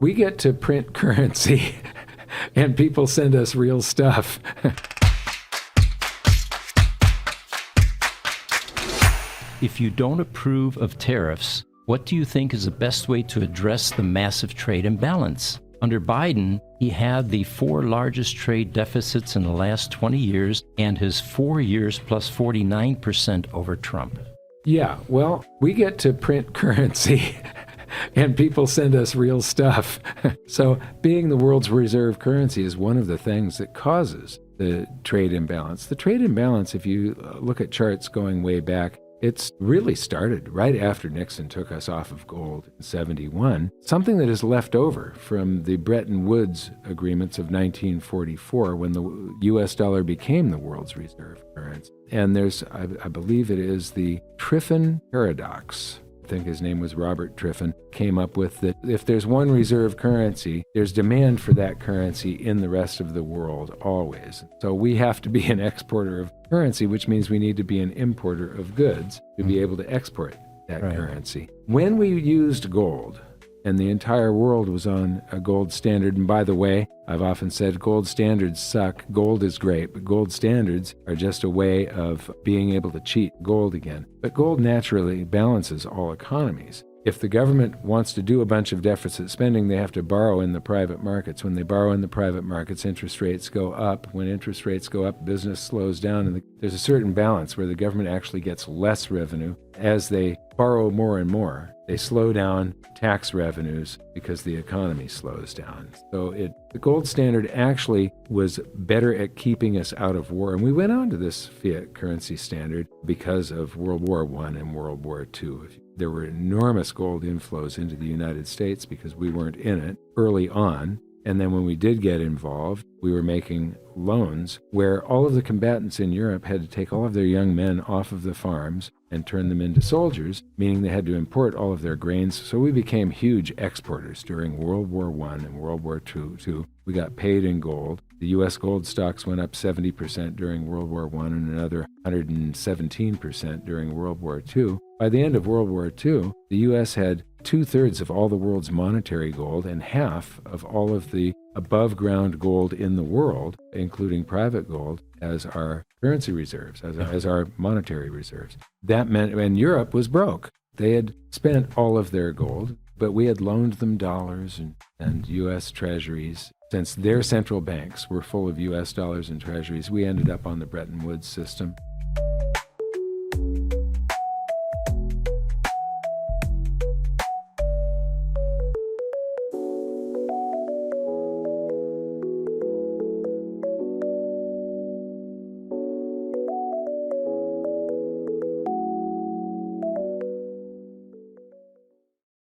We get to print currency and people send us real stuff. If you don't approve of tariffs, what do you think is the best way to address the massive trade imbalance? Under Biden, he had the 4 largest trade deficits in the last 20 years and his 4 years plus 49% over Trump. Yeah, well, we get to print currency and people send us real stuff. So being the world's reserve currency is one of the things that causes the trade imbalance. The trade imbalance, if you look at charts going way back, it's really started right after Nixon took us off of gold in 71, something that is left over from the Bretton Woods agreements of 1944 when the U.S. dollar became the world's reserve currency. And there's, I believe it is the Triffin paradox. I think his name was Robert Triffin, came up with that if there's one reserve currency, there's demand for that currency in the rest of the world always. So we have to be an exporter of currency, which means we need to be an importer of goods to be able to export that currency. When we used gold, and the entire world was on a gold standard, and by the way, I've often said gold standards suck. Gold is great, but gold standards are just a way of being able to cheat gold again. But gold naturally balances all economies. If the government wants to do a bunch of deficit spending, they have to borrow in the private markets. When they borrow in the private markets, interest rates go up. When interest rates go up, business slows down, and there's a certain balance where the government actually gets less revenue as they borrow more and more. They slow down tax revenues because the economy slows down. So the gold standard actually was better at keeping us out of war. And we went on to this fiat currency standard because of World War I and World War II. There were enormous gold inflows into the United States because we weren't in it early on. And then when we did get involved, we were making loans where all of the combatants in Europe had to take all of their young men off of the farms and turn them into soldiers, meaning they had to import all of their grains. So we became huge exporters during World War I and World War II. We got paid in gold. The U.S. gold stocks went up 70% during World War I and another 117% during World War II. By the end of World War II, the U.S. had 2/3 of all the world's monetary gold and half of all of the above-ground gold in the world, including private gold, as our currency reserves, as our monetary reserves. That meant, and Europe was broke. They had spent all of their gold, but we had loaned them dollars and U.S. treasuries. Since their central banks were full of U.S. dollars and treasuries, we ended up on the Bretton Woods system.